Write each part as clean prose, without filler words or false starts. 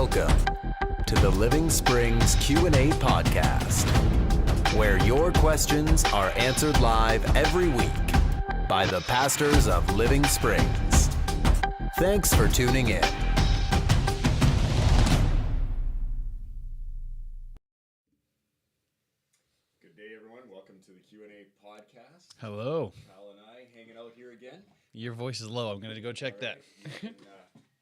Welcome to the Living Springs Q&A podcast, where your questions are answered live every week by the pastors of Living Springs. Thanks for tuning in. Good day, everyone. Welcome to the Q&A podcast. Hello. Kyle and I hanging out here again. Your voice is low. I'm going to go check that. You can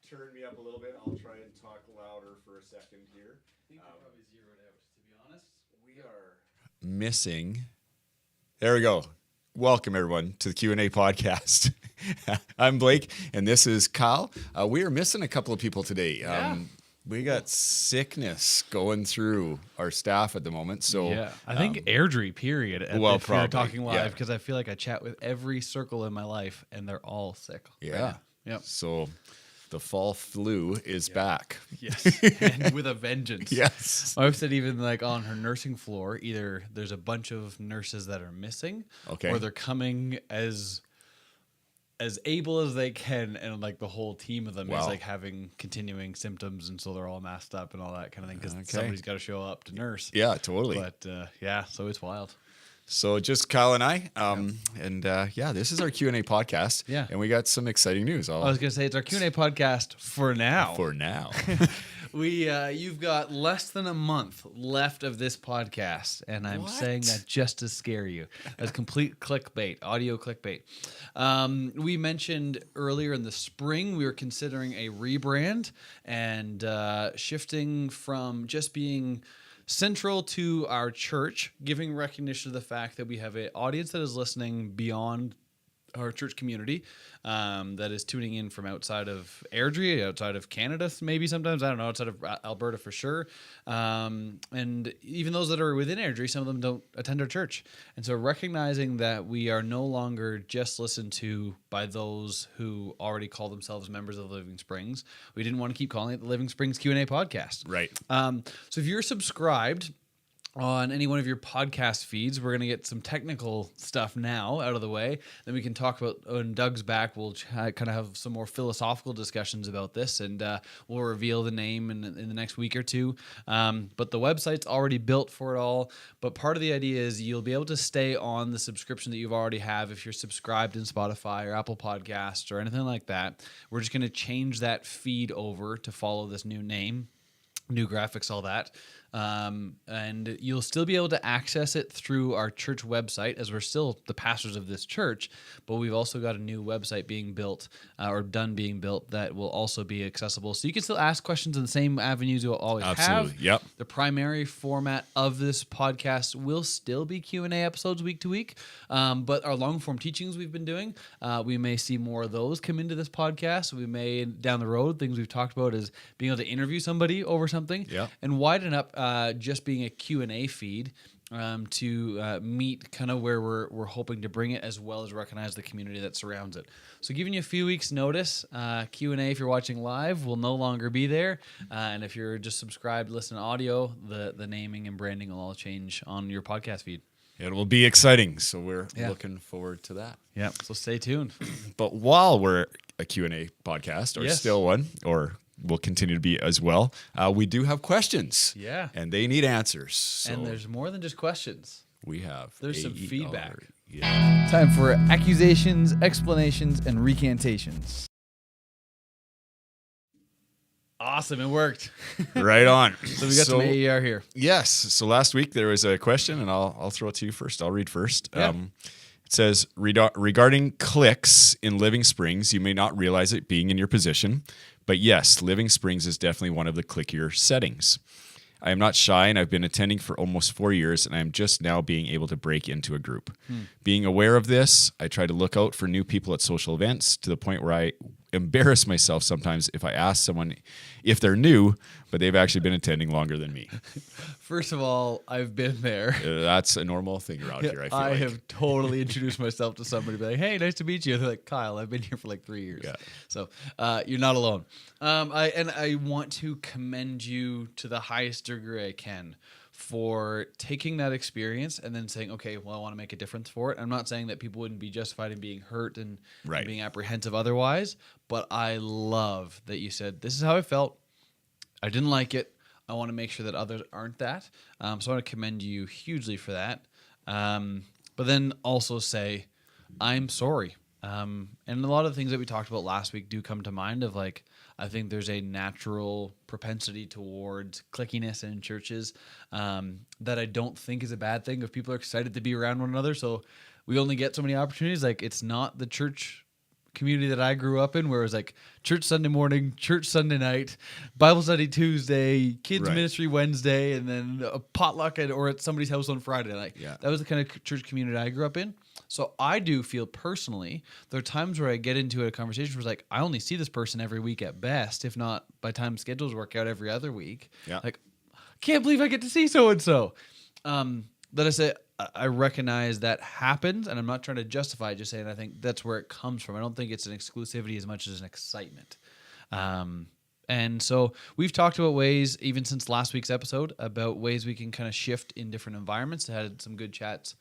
turn me up a little bit. I'll try and talk louder for a second here. I think you're probably zeroed out, to be honest. We are missing. There we go. Welcome, everyone, to the Q&A podcast. I'm Blake, and this is Kyle. We are missing a couple of people today. We got sickness going through our staff at the moment. So yeah, I think Airdrie, period. If probably. you're talking live, because I feel like I chat with every circle in my life, and they're all sick. Yeah. Yep. So the fall flu is back. Yes, and with a vengeance. Yes. My wife said even like on her nursing floor, either there's a bunch of nurses that are missing, Okay. or they're coming as able as they can, and like the whole team of them is like having continuing symptoms, and so they're all masked up and all that kind of thing, because somebody's got to show up to nurse. Yeah, totally. But yeah, so it's wild. So just Kyle and I, this is our Q&A podcast. Yeah. And we got some exciting news. I was going to say it's our Q&A podcast for now. For now. You've got less than a month left of this podcast, and I'm saying that just to scare you. That's complete clickbait, audio clickbait. We mentioned earlier in the spring we were considering a rebrand and shifting from just being central to our church, giving recognition to the fact that we have an audience that is listening beyond our church community, that is tuning in from outside of Airdrie, outside of Canada, maybe sometimes, I don't know, outside of Alberta for sure. And even those that are within Airdrie, some of them don't attend our church. And so recognizing that we are no longer just listened to by those who already call themselves members of Living Springs, we didn't want to keep calling it the Living Springs Q&A podcast. Right. So if you're subscribed on any one of your podcast feeds, we're going to get some technical stuff now out of the way. Then we can talk about, when Doug's back, we'll kind of have some more philosophical discussions about this, and we'll reveal the name in the next week or two. But the website's already built for it all. But part of the idea is you'll be able to stay on the subscription that you've already have if you're subscribed in Spotify or Apple Podcasts or anything like that. We're just going to change that feed over to follow this new name, new graphics, all that. And you'll still be able to access it through our church website, as we're still the pastors of this church, but we've also got a new website being built or done being built that will also be accessible. So you can still ask questions in the same avenues you'll always Absolutely. have. Yep. The primary format of this podcast will still be Q&A episodes week to week, but our long form teachings we've been doing, we may see more of those come into this podcast. We may, down the road, things we've talked about is being able to interview somebody over something, and widen up just being a Q&A feed to meet kind of where we're hoping to bring it, as well as recognize the community that surrounds it. So giving you a few weeks notice, Q&A if you're watching live will no longer be there. And if you're just subscribed, listen to audio, the naming and branding will all change on your podcast feed. It will be exciting. So we're looking forward to that. Yeah. So stay tuned. But while we're a Q&A podcast, or still one, or will continue to be as well, we do have questions. Yeah. And they need answers. So and there's more than just questions. we have There's some AER. feedback. Yeah. Time for accusations, explanations, and recantations. Awesome. It worked. Right on. So we got some AER here. Yes. So last week there was a question, and I'll throw it to you first. I'll read first. Yeah. It says, regarding clicks in Living Springs, you may not realize it being in your position, but yes, Living Springs is definitely one of the clickier settings. I am not shy, and I've been attending for almost 4 years, and I am just now being able to break into a group. Being aware of this, I try to look out for new people at social events, to the point where I embarrass myself sometimes if I ask someone if they're new, but they've actually been attending longer than me. First of all, I've been there. That's a normal thing around here, I feel like. have totally introduced myself to somebody, be like, hey, nice to meet you. They're like, Kyle, I've been here for like 3 years. Yeah. So you're not alone. I want to commend you to the highest degree I can for taking that experience and then saying, okay, well, I want to make a difference for it. I'm not saying that people wouldn't be justified in being hurt and being apprehensive otherwise, but I love that you said, this is how I felt. I didn't like it. I want to make sure that others aren't that. So I want to commend you hugely for that. But then also say, I'm sorry. And a lot of the things that we talked about last week do come to mind of like, I think there's a natural propensity towards clickiness in churches that I don't think is a bad thing if people are excited to be around one another. So we only get so many opportunities. Like it's not the church community that I grew up in where it was like church Sunday morning, church Sunday night, Bible study Tuesday, kids Right. ministry Wednesday, and then a potluck or at somebody's house on Friday. Like that was the kind of church community I grew up in. So I do feel personally, there are times where I get into a conversation where it's like, I only see this person every week at best, if not by time schedules work out every other week. Yeah. Like, can't believe I get to see so-and-so. That I say, I recognize that happens, and I'm not trying to justify it, just saying I think that's where it comes from. I don't think it's an exclusivity as much as an excitement. And so we've talked about ways, even since last week's episode, about ways we can kind of shift in different environments. I had some good chats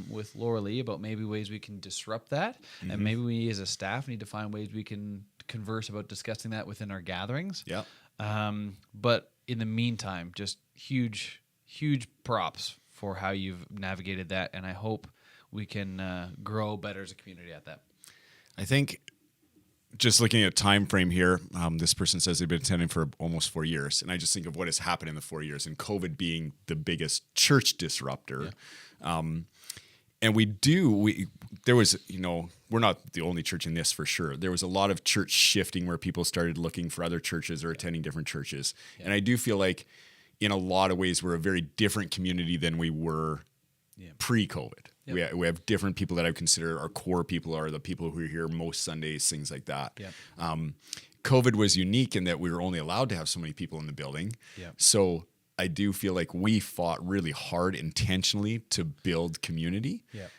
with Loralie about maybe ways we can disrupt that. Mm-hmm. And maybe we as a staff need to find ways we can converse about discussing that within our gatherings. Yeah. But in the meantime, just huge props for how you've navigated that. And I hope we can grow better as a community at that. I think just looking at time frame here, this person says they've been attending for almost 4 years. And I just think of what has happened in the 4 years and COVID being the biggest church disruptor. Yeah. And there was, we're not the only church in this for sure. There was a lot of church shifting where people started looking for other churches or attending different churches. Yeah. And I do feel like in a lot of ways, we're a very different community than we were pre-COVID. Yep. We have different people that I consider our core people are the people who are here most Sundays, things like that. Yep. COVID was unique in that we were only allowed to have so many people in the building. Yep. So I do feel like we fought really hard intentionally to build community. Yep.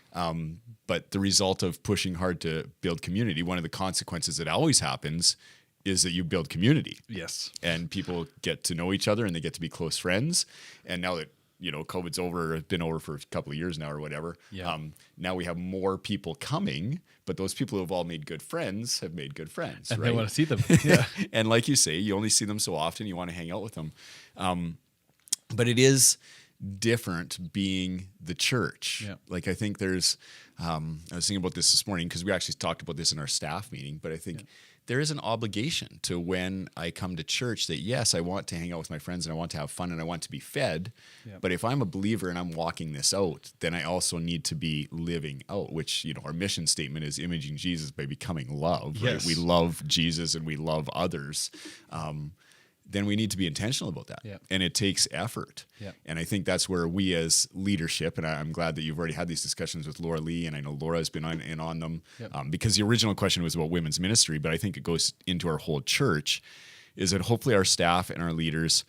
But the result of pushing hard to build community, one of the consequences that always happens is that you build community. Yes. And people get to know each other and they get to be close friends. And now that, COVID's over, it's been over for a couple of years now or whatever. Yeah. Now we have more people coming, but those people who have all made good friends have made good friends. And right? they want to see them. Yeah. And like you say, you only see them so often, you want to hang out with them. But it is different being the church. Yeah. Like I think there's, I was thinking about this morning because we actually talked about this in our staff meeting, but I think there is an obligation to when I come to church that yes, I want to hang out with my friends and I want to have fun and I want to be fed. Yeah. But if I'm a believer and I'm walking this out, then I also need to be living out, which, our mission statement is imaging Jesus by becoming love. Yes. Right? We love Jesus and we love others. Then we need to be intentional about that. Yep. And it takes effort. Yep. And I think that's where we as leadership, and I'm glad that you've already had these discussions with Loralie, and I know Laura has been on them, yep. Because the original question was about women's ministry, but I think it goes into our whole church, is that hopefully our staff and our leaders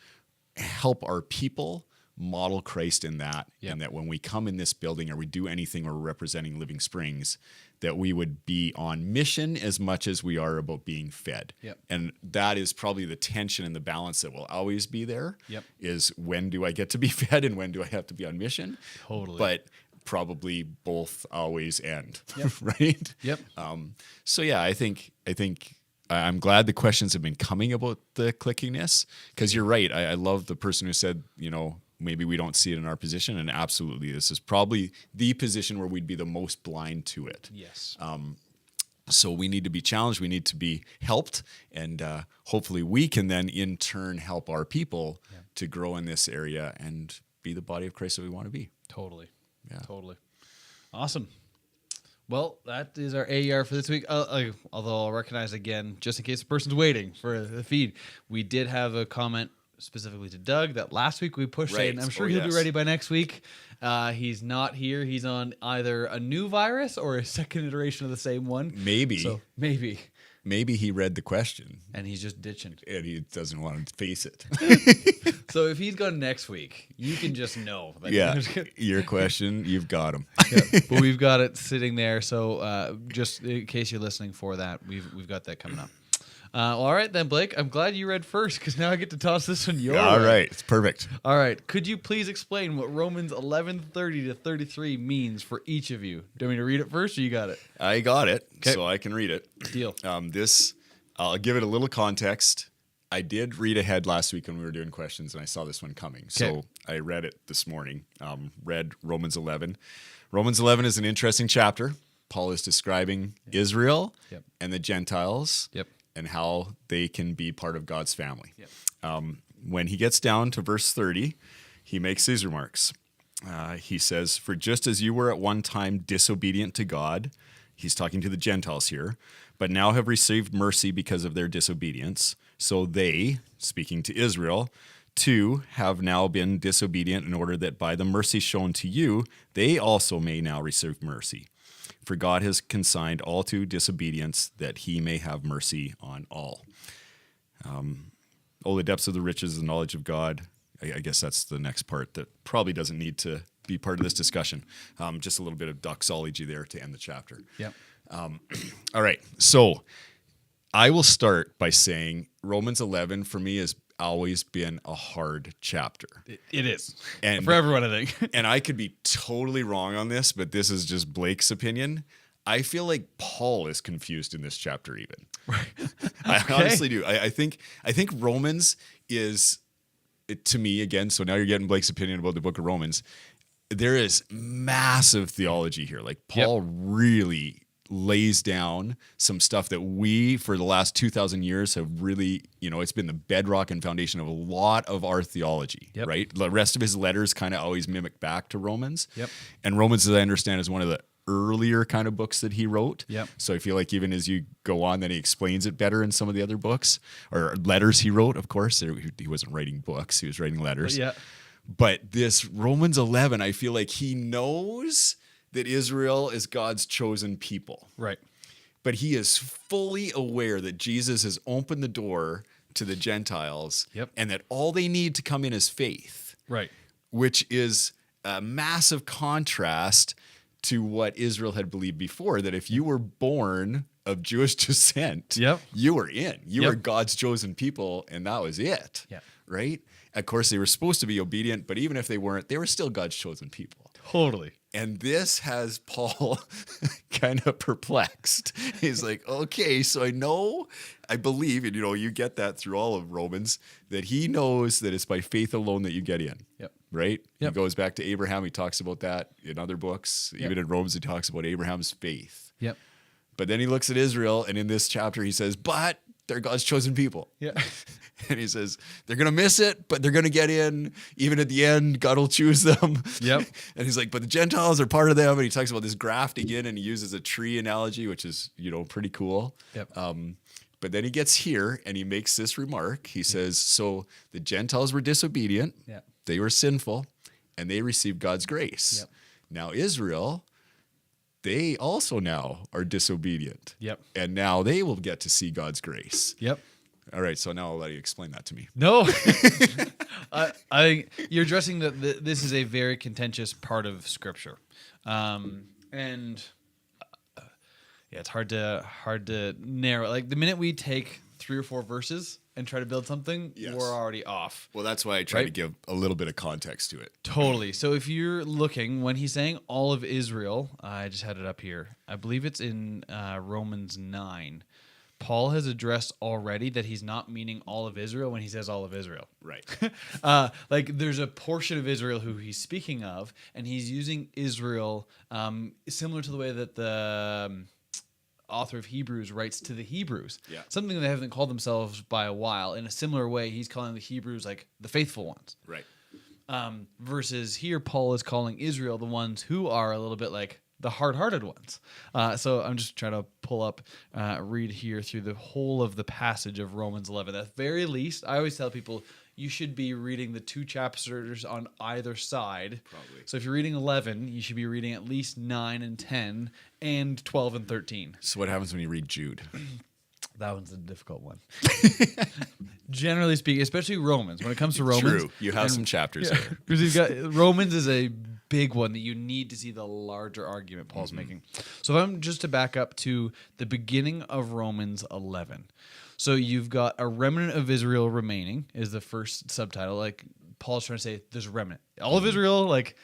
help our people model Christ in that, yep. and that when we come in this building or we do anything or we're representing Living Springs, that we would be on mission as much as we are about being fed. Yep. And that is probably the tension and the balance that will always be there, yep. is when do I get to be fed and when do I have to be on mission? Totally. But probably both always end, yep. right? Yep. So yeah, I think I'm glad the questions have been coming about the clickiness, because you're right. I love the person who said, maybe we don't see it in our position, and absolutely, this is probably the position where we'd be the most blind to it. Yes. So we need to be challenged. We need to be helped, and hopefully we can then in turn help our people to grow in this area and be the body of Christ that we want to be. Totally. Yeah. Totally. Awesome. Well, that is our AER for this week. Although I'll recognize again, just in case the person's waiting for the feed, we did have a comment specifically to Doug that last week we pushed it, and I'm sure he'll be ready by next week. He's not here. He's on either a new virus or a second iteration of the same one. Maybe he read the question and he's just ditching, and he doesn't want to face it. So if he's gone next week, you can just know that your question, you've got him. But we've got it sitting there, so just in case you're listening for that, we've got that coming up. All right then, Blake, I'm glad you read first, because now I get to toss this one your way. All right, it's perfect. All right, could you please explain what Romans 11:30 to 33 means for each of you? Do you want me to read it first, or you got it? I got it, so I can read it. Deal. I'll give it a little context. I did read ahead last week when we were doing questions, and I saw this one coming. So I read it this morning, read Romans 11. Romans 11 is an interesting chapter. Paul is describing Israel and the Gentiles and how they can be part of God's family. When he gets down to verse 30, he makes these remarks. He says, "For just as you were at one time disobedient to God," he's talking to the Gentiles here, "but now have received mercy because of their disobedience, so they," speaking to Israel, "too have now been disobedient in order that by the mercy shown to you, they also may now receive mercy. For God has consigned all to disobedience that he may have mercy on all." The depths of the riches and knowledge of God. I guess that's the next part that probably doesn't need to be part of this discussion. Just a little bit of doxology there to end the chapter. All right. So I will start by saying Romans 11 for me has always been a hard chapter. It is. And for everyone, I think. And I could be totally wrong on this, but this is just Blake's opinion. I feel like Paul is confused in this chapter even. Right. I honestly do. I think Romans is, to me, again, so now you're getting Blake's opinion about the book of Romans. There is massive theology here. Like Paul really lays down some stuff that we, for the last 2,000 years, have really, it's been the bedrock and foundation of a lot of our theology, right? The rest of his letters kind of always mimic back to Romans. And Romans, as I understand, is one of the earlier kind of books that he wrote. So I feel like even as you go on, then he explains it better in some of the other books or letters he wrote, of course. He wasn't writing books, he was writing letters. But this Romans 11, I feel like he knows that Israel is God's chosen people. Right. But he is fully aware that Jesus has opened the door to the Gentiles and that all they need to come in is faith. Right. Which is a massive contrast to what Israel had believed before, that if you were born of Jewish descent, you were in. You were God's chosen people, and that was it. Right? Of course, they were supposed to be obedient, but even if they weren't, they were still God's chosen people. Totally. And this has Paul kind of perplexed. He's like, okay, so I believe, and you get that through all of Romans, that he knows that it's by faith alone that you get in. Right? He goes back to Abraham. He talks about that in other books. Even in Romans, he talks about Abraham's faith. But then he looks at Israel, and in this chapter, he says, but they're God's chosen people. And he says, they're going to miss it, but they're going to get in. Even at the end, God will choose them. And he's like, but the Gentiles are part of them. And he talks about this grafting in, and he uses a tree analogy, which is, pretty cool. But then he gets here, and he makes this remark. He says, so the Gentiles were disobedient. They were sinful, and they received God's grace. Now Israel, they also now are disobedient. And now they will get to see God's grace. All right, so now I'll let you explain that to me. No. I think you're addressing that this is a very contentious part of Scripture. And it's hard to narrow. Like the minute we take 3 or 4 verses and try to build something, we're already off. Well, that's why I try to give a little bit of context to it. Totally. So if you're looking, when he's saying all of Israel, I just had it up here. I believe it's in Romans 9. Paul has addressed already that he's not meaning all of Israel when he says all of Israel. Right. Like there's a portion of Israel who he's speaking of, and he's using Israel similar to the way that the author of Hebrews writes to the Hebrews. Something they haven't called themselves by a while. In a similar way, he's calling the Hebrews like the faithful ones. Right. Versus here, Paul is calling Israel the ones who are a little bit like the hard-hearted ones. So I'm just trying to pull up, read here through the whole of the passage of Romans 11. At the very least, I always tell people you should be reading the 2 chapters on either side. Probably. So if you're reading 11, you should be reading at least 9 and 10 and 12 and 13. So what happens when you read Jude? That one's a difficult one. Generally speaking, especially Romans. When it comes to Romans. True. You have some chapters there. Because you've got Romans is a big one that you need to see the larger argument Paul's making. So if I'm just to back up to the beginning of Romans 11. So you've got a remnant of Israel remaining is the first subtitle. Like Paul's trying to say there's a remnant. All of Israel, like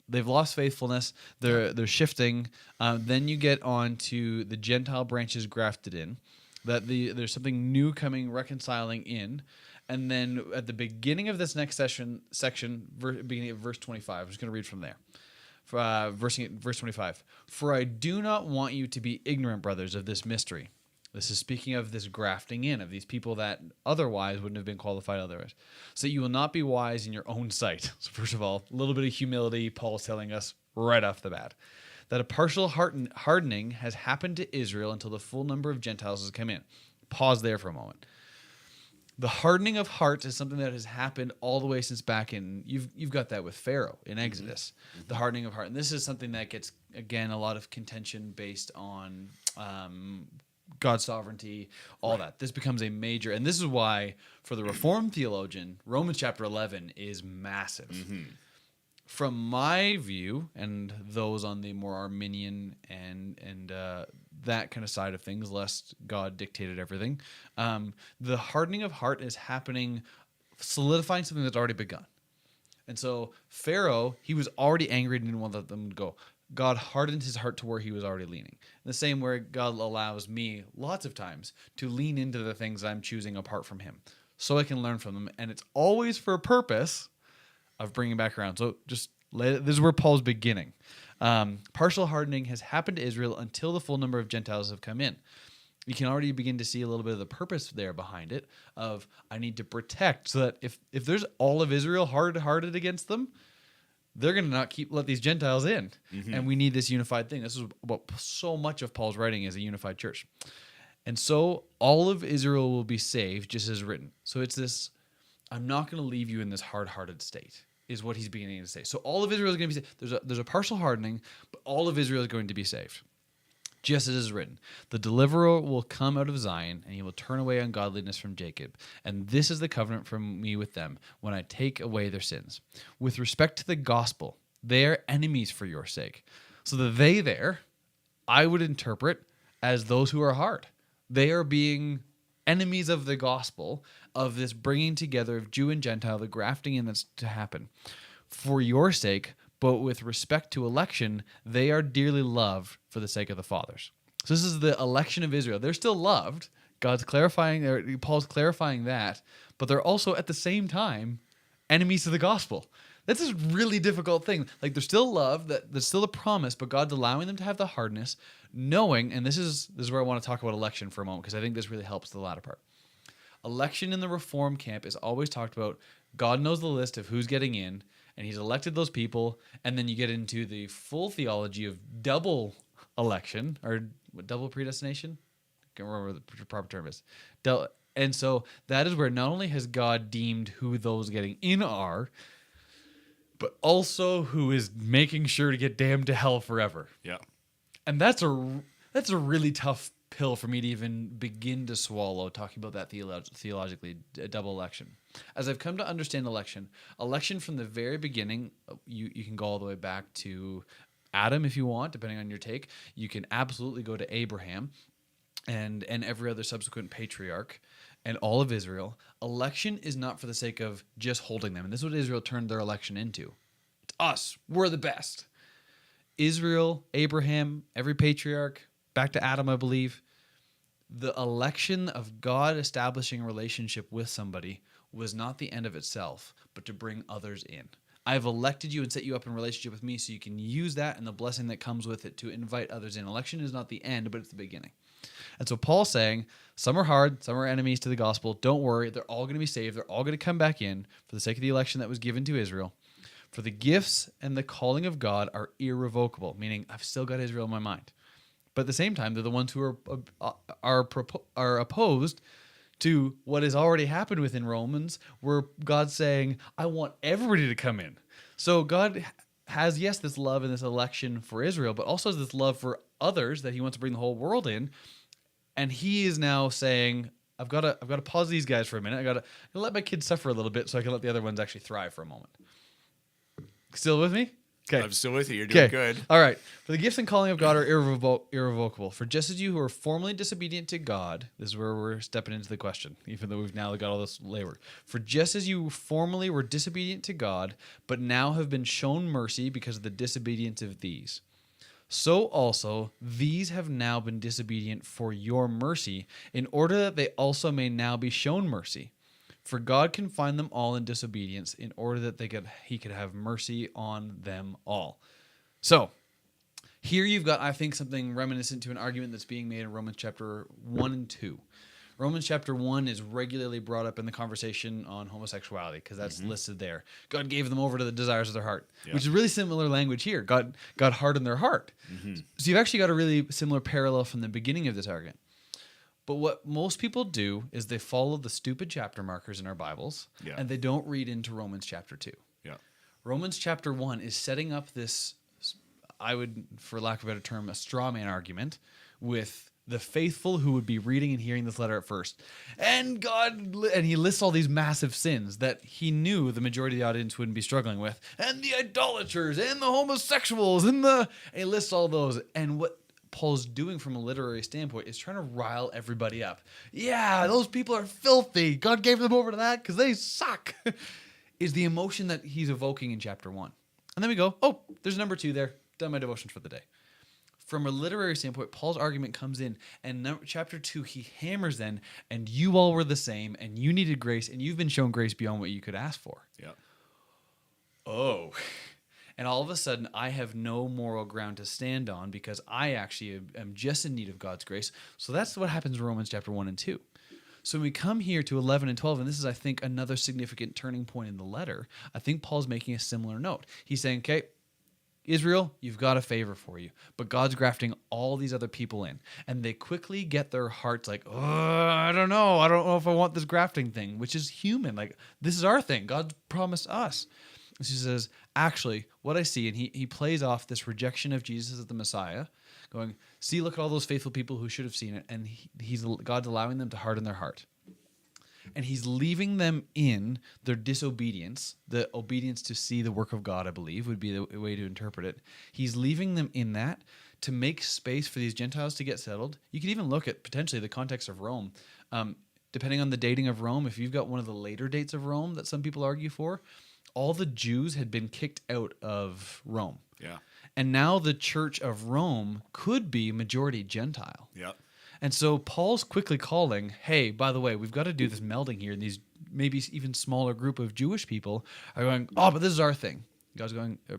they've lost faithfulness. They're shifting. Then you get on to the Gentile branches grafted in. that there's something new coming, reconciling in. And then at the beginning of this next beginning of verse 25, I'm just going to read from there. Verse 25. For I do not want you to be ignorant, brothers, of this mystery. This is speaking of this grafting in of these people that otherwise wouldn't have been qualified otherwise. So you will not be wise in your own sight. So first of all, a little bit of humility. Paul's telling us right off the bat that a partial hardening has happened to Israel until the full number of Gentiles has come in. Pause there for a moment. The hardening of hearts is something that has happened all the way since back in, you've got that with Pharaoh in Exodus, the hardening of heart. And this is something that gets, again, a lot of contention based on God's sovereignty, all that. This becomes a major, and this is why, for the Reformed theologian, Romans chapter 11 is massive. From my view, and those on the more Arminian and that kind of side of things, lest God dictated everything, the hardening of heart is happening, solidifying something that's already begun. And so Pharaoh, he was already angry and didn't want to let them go. God hardened his heart to where he was already leaning. In the same way God allows me lots of times to lean into the things I'm choosing apart from him so I can learn from them. And it's always for a purpose of bringing back around. So just this is where Paul's beginning. Partial hardening has happened to Israel until the full number of Gentiles have come in. You can already begin to see a little bit of the purpose there behind it of I need to protect so that if there's all of Israel hard-hearted against them, they're going to not let these Gentiles in. And we need this unified thing. This is what so much of Paul's writing is, a unified church. And so all of Israel will be saved, just as written. So it's this, I'm not going to leave you in this hard-hearted state, is what he's beginning to say. So all of Israel is going to be saved. There's a partial hardening, but all of Israel is going to be saved. Just as is written, the deliverer will come out of Zion, and he will turn away ungodliness from Jacob. And this is the covenant from me with them, when I take away their sins. With respect to the gospel, they are enemies for your sake. So the they there, I would interpret as those who are hard. They are being enemies of the gospel, of this bringing together of Jew and Gentile, the grafting in that's to happen. For your sake, but with respect to election, they are dearly loved for the sake of the fathers. So this is the election of Israel. They're still loved. Paul's clarifying that, but they're also at the same time enemies to the gospel. That's a really difficult thing. Like, they're still loved, that there's still a promise, but God's allowing them to have the hardness, knowing, and this is where I want to talk about election for a moment, because I think this really helps the latter part. Election in the Reform camp is always talked about. God knows the list of who's getting in, and he's elected those people, and then you get into the full theology of double election, or double predestination? I can't remember what the proper term is. And so that is where not only has God deemed who those getting in are, but also who is making sure to get damned to hell forever. Yeah. And that's a really tough pill for me to even begin to swallow, talking about that theologically, a double election. As I've come to understand election from the very beginning, you can go all the way back to Adam if you want, depending on your take. You can absolutely go to Abraham and every other subsequent patriarch and all of Israel. Election is not for the sake of just holding them. And this is what Israel turned their election into. It's us. We're the best. Israel, Abraham, every patriarch, back to Adam, I believe. The election of God establishing a relationship with somebody was not the end of itself, but to bring others in. I've elected you and set you up in relationship with me so you can use that and the blessing that comes with it to invite others in. Election is not the end, but it's the beginning. And so Paul's saying, some are hard, some are enemies to the gospel. Don't worry, they're all going to be saved. They're all going to come back in for the sake of the election that was given to Israel. For the gifts and the calling of God are irrevocable, meaning I've still got Israel in my mind. But at the same time, they're the ones who are opposed to what has already happened within Romans, where God's saying, I want everybody to come in. So God has, yes, this love and this election for Israel, but also has this love for others that he wants to bring the whole world in. And he is now saying, I've got to pause these guys for a minute. I got to let my kids suffer a little bit so I can let the other ones actually thrive for a moment. Still with me? Okay. I'm still with you. You're doing good. All right. For the gifts and calling of God are irrevocable. For just as you who are formerly disobedient to God, this is where we're stepping into the question, even though we've now got all this labor. For just as you formerly were disobedient to God, but now have been shown mercy because of the disobedience of these. So also these have now been disobedient for your mercy, in order that they also may now be shown mercy. For God can find them all in disobedience, in order that he could have mercy on them all. So here you've got, I think, something reminiscent to an argument that's being made in Romans chapter 1 and 2. Romans chapter 1 is regularly brought up in the conversation on homosexuality because that's listed there. God gave them over to the desires of their heart, which is really similar language here. God hardened their heart. So you've actually got a really similar parallel from the beginning of this argument. But what most people do is they follow the stupid chapter markers in our Bibles, and they don't read into Romans chapter 2. Yeah. Romans chapter 1 is setting up this, I would, for lack of a better term, a straw man argument with the faithful who would be reading and hearing this letter at first. And he lists all these massive sins that he knew the majority of the audience wouldn't be struggling with. And the idolaters and the homosexuals and he lists all those. And what Paul's doing from a literary standpoint is trying to rile everybody up. Yeah, those people are filthy. God gave them over to that because they suck. Is the emotion that he's evoking in chapter 1. And then we go, oh, there's number 2 there. Done my devotions for the day. From a literary standpoint, Paul's argument comes in, and chapter 2, he hammers then, and you all were the same, and you needed grace, and you've been shown grace beyond what you could ask for. Yeah. Oh. And all of a sudden, I have no moral ground to stand on because I actually am just in need of God's grace. So that's what happens in Romans chapter 1 and 2. So when we come here to 11 and 12, and this is, I think, another significant turning point in the letter, I think Paul's making a similar note. He's saying, okay, Israel, you've got a favor for you, but God's grafting all these other people in, and they quickly get their hearts like, oh, I don't know if I want this grafting thing, which is human. Like, this is our thing. God promised us. And she says, actually, what I see, and he plays off this rejection of Jesus as the Messiah, going, see, look at all those faithful people who should have seen it, and God's allowing them to harden their heart. And he's leaving them in their disobedience, the obedience to see the work of God, I believe, would be the way to interpret it. He's leaving them in that to make space for these Gentiles to get settled. You could even look at potentially the context of Rome. Depending on the dating of Rome, if you've got one of the later dates of Rome that some people argue for, all the Jews had been kicked out of Rome. Yeah. And now the church of Rome could be majority Gentile. Yeah. And so Paul's quickly calling, hey, by the way, we've got to do this melding here. And these maybe even smaller group of Jewish people are going, oh, but this is our thing.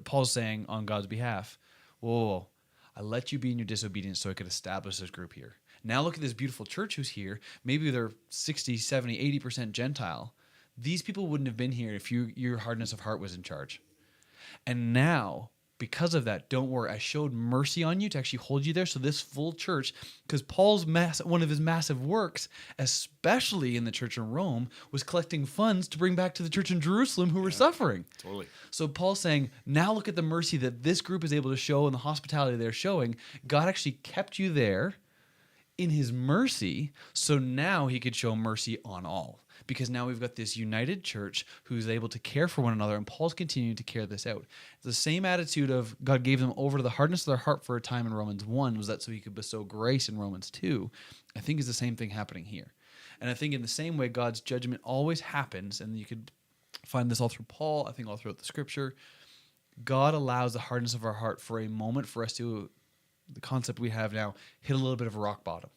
Paul's saying on God's behalf, whoa, I let you be in your disobedience so I could establish this group here. Now look at this beautiful church who's here. Maybe they're 60, 70, 80% Gentile. These people wouldn't have been here if your hardness of heart was in charge. And now, because of that, don't worry. I showed mercy on you to actually hold you there. So this full church, because Paul's one of his massive works, especially in the church in Rome, was collecting funds to bring back to the church in Jerusalem who were suffering. Totally. So Paul's saying, now look at the mercy that this group is able to show and the hospitality they're showing. God actually kept you there in his mercy, so now he could show mercy on all. Because now we've got this united church who's able to care for one another, and Paul's continuing to carry this out. The same attitude of God gave them over to the hardness of their heart for a time in Romans 1 was that so he could bestow grace in Romans 2, I think is the same thing happening here. And I think in the same way God's judgment always happens, and you could find this all through Paul, I think all throughout the scripture, God allows the hardness of our heart for a moment for us to, the concept we have now, hit a little bit of a rock bottom,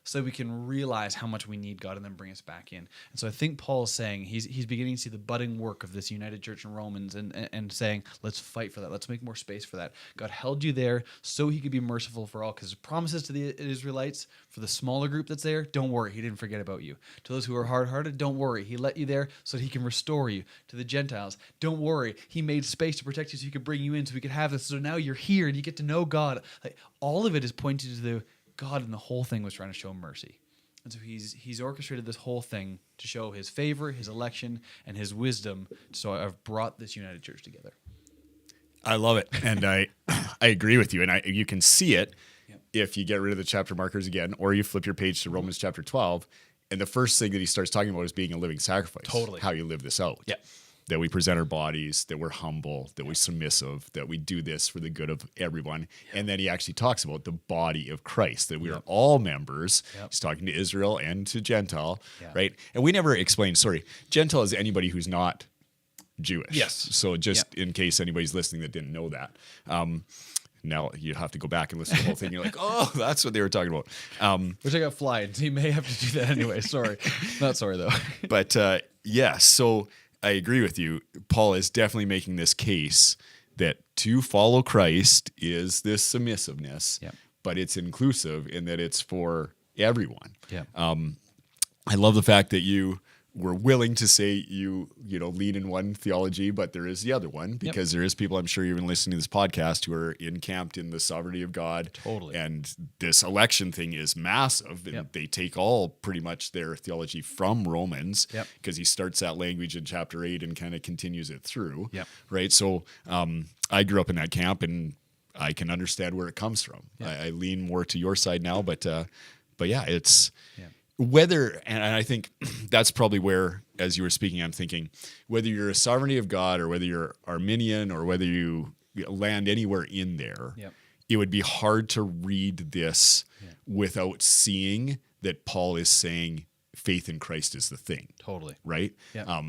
so we can realize how much we need God and then bring us back in. And so I think Paul's saying he's beginning to see the budding work of this united church in Romans and saying, let's fight for that. Let's make more space for that. God held you there so he could be merciful for all, because his promises to the Israelites, for the smaller group that's there, don't worry, he didn't forget about you. To those who are hard-hearted, don't worry, he let you there so that he can restore you. To the Gentiles, don't worry, he made space to protect you so he could bring you in so we could have this. So now you're here and you get to know God. Like, all of it is pointing to the God, and the whole thing was trying to show mercy. And so he's orchestrated this whole thing to show his favor, his election, and his wisdom. So I've brought this united church together. I love it. And I agree with you. And you can see it if you get rid of the chapter markers again, or you flip your page to Romans chapter 12. And the first thing that he starts talking about is being a living sacrifice. Totally. How you live this out. Yeah. That we present our bodies, that we're humble, that we're submissive, that we do this for the good of everyone. And then he actually talks about the body of Christ, that we are all members. He's talking to Israel and to Gentile, right? And we never explained, Gentile is anybody who's not Jewish. Yes. So just in case anybody's listening that didn't know that. now you have to go back and listen to the whole thing. You're like, oh, that's what they were talking about. Which I got flying, so you may have to do that anyway. Sorry. Not sorry, though. But so I agree with you. Paul is definitely making this case that to follow Christ is this submissiveness, Yep. but it's inclusive in that it's for everyone. Yeah. I love the fact that you were willing to say you lean in one theology, but there is the other one, because there is people, I'm sure you've been listening to this podcast, who are encamped in the sovereignty of God. Totally. And this election thing is massive. And they take all pretty much their theology from Romans, because he starts that language in chapter 8 and kind of continues it through. Yep. Right. So I grew up in that camp, and I can understand where it comes from. I lean more to your side now, but yeah, it's whether, and I think that's probably where, as you were speaking, I'm thinking whether you're a sovereignty of God or whether you're Arminian or whether you land anywhere in there, it would be hard to read this without seeing that Paul is saying faith in Christ is the thing. Totally. Right? Yeah.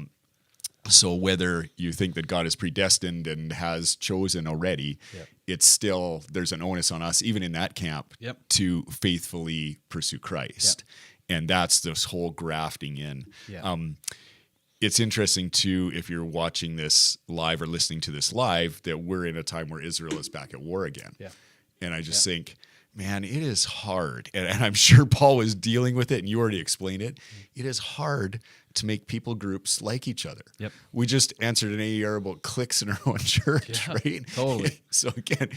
So whether you think that God is predestined and has chosen already, it's still, there's an onus on us, even in that camp, to faithfully pursue Christ. And that's this whole grafting in. It's interesting, too, if you're watching this live or listening to this live, that we're in a time where Israel is back at war again. And I just think, man, it is hard. And I'm sure Paul was dealing with it, and you already explained it. It is hard to make people groups like each other. We just answered an AER about cliques in our own church, right? Totally. So again,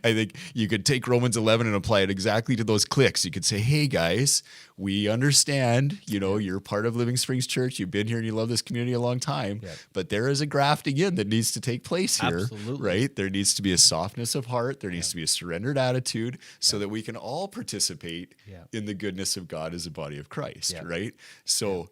I think you could take Romans 11 and apply it exactly to those cliques. You could say, hey guys, we understand, you're part of Living Springs Church. You've been here and you love this community a long time, but there is a grafting in that needs to take place here, right? There needs to be a softness of heart. There needs to be a surrendered attitude so that we can all participate in the goodness of God as a body of Christ, right? So,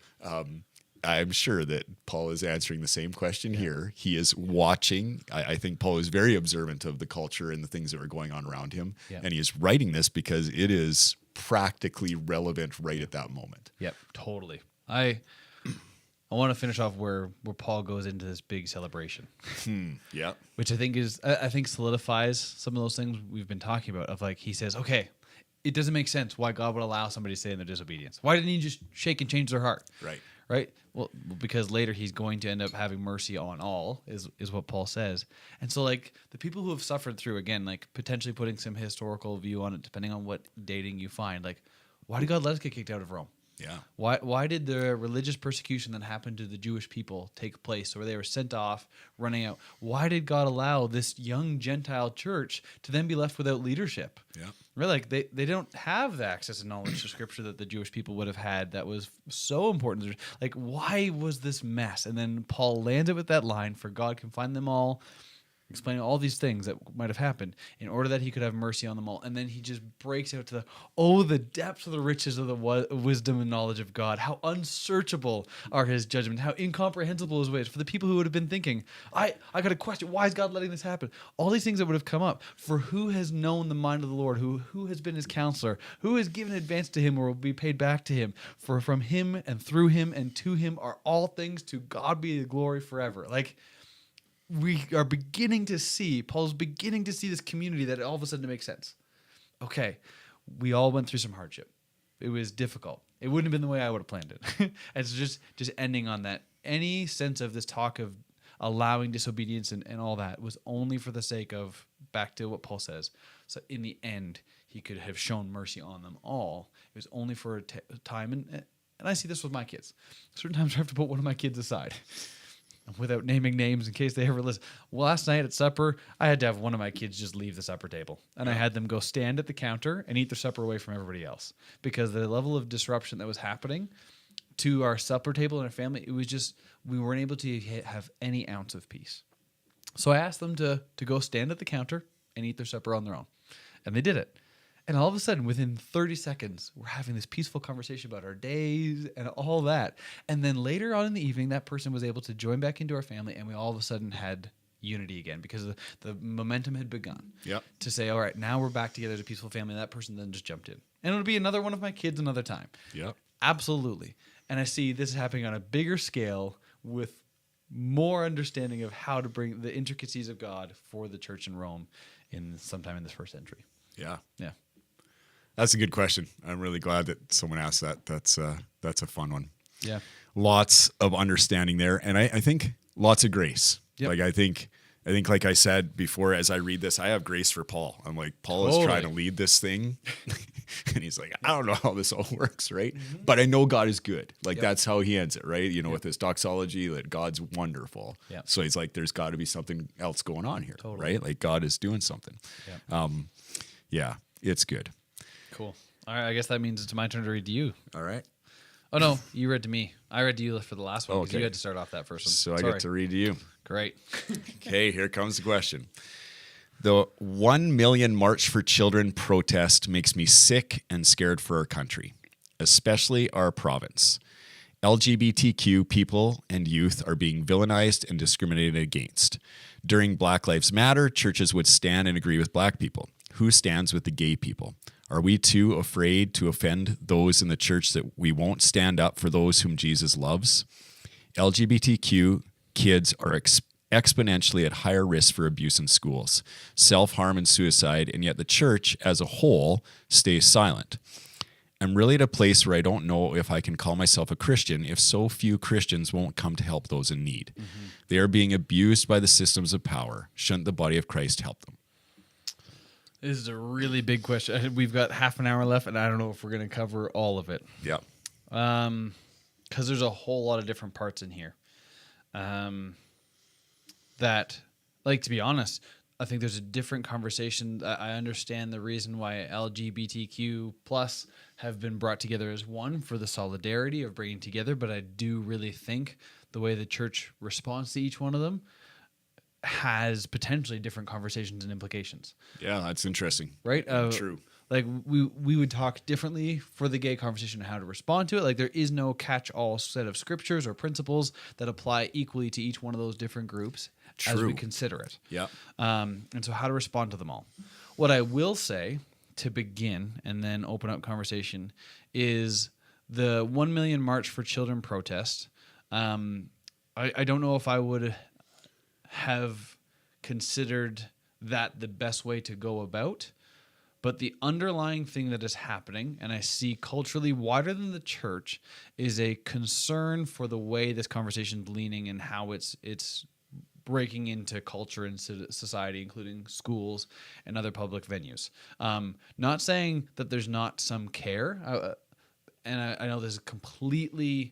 I'm sure that Paul is answering the same question here. He is watching. I think Paul is very observant of the culture and the things that are going on around him. And he is writing this because it is practically relevant right at that moment. Totally. I want to finish off where Paul goes into this big celebration. Which I think solidifies some of those things we've been talking about, of like, he says, okay, it doesn't make sense why God would allow somebody to stay in their disobedience. Why didn't he just shake and change their heart? Right? Well, because later he's going to end up having mercy on all, is what Paul says. And so, like, the people who have suffered through, again, like, potentially putting some historical view on it, depending on what dating you find, like, why did God let us get kicked out of Rome? Why did the religious persecution that happened to the Jewish people take place, where they were sent off, running out? Why did God allow this young Gentile church to then be left without leadership? Really, like, they don't have the access and knowledge to Scripture that the Jewish people would have had. That was so important. Like, why was this mess? And then Paul lands it with that line: "For God can find them all," explaining all these things that might have happened in order that he could have mercy on them all. And then he just breaks out to the depths of the riches of the wisdom and knowledge of God. How unsearchable are his judgments. How incomprehensible his ways. For the people who would have been thinking, I got a question. Why is God letting this happen? All these things that would have come up. For who has known the mind of the Lord? Who has been his counselor? Who has given advance to him or will be paid back to him? For from him and through him and to him are all things. To God be the glory forever. Like, we are beginning to see, Paul's beginning to see this community that all of a sudden it makes sense. Okay, we all went through some hardship. It was difficult. It wouldn't have been the way I would have planned it. And so just ending on that. Any sense of this talk of allowing disobedience and all that was only for the sake of, back to what Paul says, so in the end, he could have shown mercy on them all. It was only for a time, and I see this with my kids. Certain times I have to put one of my kids aside. Without naming names in case they ever listen. Well, last night at supper, I had to have one of my kids just leave the supper table. And I had them go stand at the counter and eat their supper away from everybody else. Because the level of disruption that was happening to our supper table and our family, it was just, we weren't able to have any ounce of peace. So I asked them to go stand at the counter and eat their supper on their own. And they did it. And all of a sudden, within 30 seconds, we're having this peaceful conversation about our days and all that. And then later on in the evening, that person was able to join back into our family, and we all of a sudden had unity again because the momentum had begun to say, all right, now we're back together as a peaceful family. And that person then just jumped in. And it'll be another one of my kids another time. Absolutely. And I see this happening on a bigger scale with more understanding of how to bring the intricacies of God for the church in Rome in sometime in this first century. Yeah. Yeah. That's a good question. I'm really glad that someone asked that. That's a fun one. Yeah. Lots of understanding there. And I think lots of grace. Yep. Like I think like I said before, as I read this, I have grace for Paul. I'm like, Paul is trying to lead this thing. And he's like, I don't know how this all works, right? Mm-hmm. But I know God is good. Like that's how he ends it, right? You know, with his doxology, that God's wonderful. Yep. So he's like, there's got to be something else going on here, Totally. right? Like God is doing something. Yep. Yeah, it's good. Cool. All right. I guess that means it's my turn to read to you. All right. Oh, no. You read to me. I read to you for the last one because Okay. you had to start off that first one. So Sorry. I get to read to you. Great. Okay, here comes the question. The 1 million March for Children protest makes me sick and scared for our country, especially our province. LGBTQ people and youth are being villainized and discriminated against. During Black Lives Matter, churches would stand and agree with Black people. Who stands with the gay people? Are we too afraid to offend those in the church that we won't stand up for those whom Jesus loves? LGBTQ kids are exponentially at higher risk for abuse in schools, self-harm and suicide, and yet the church as a whole stays silent. I'm really at a place where I don't know if I can call myself a Christian if so few Christians won't come to help those in need. Mm-hmm. They are being abused by the systems of power. Shouldn't the body of Christ help them? This is a really big question. We've got half an hour left, and I don't know if we're going to cover all of it. Yeah. Because there's a whole lot of different parts in here. That, like, to be honest, I think there's a different conversation. I understand the reason why LGBTQ plus have been brought together as one for the solidarity of bringing together, but I do really think the way the church responds to each one of them has potentially different conversations and implications. Yeah, that's interesting. Right? True. Like we would talk differently for the gay conversation and how to respond to it. Like there is no catch-all set of scriptures or principles that apply equally to each one of those different groups as we consider it. Yeah. And so how to respond to them all. What I will say to begin and then open up conversation is the 1 million March for Children protest. I don't know if I would have considered that the best way to go about. But the underlying thing that is happening, and I see culturally wider than the church, is a concern for the way this conversation is leaning and how it's breaking into culture and society, including schools and other public venues. Not saying that there's not some care, and I know this is completely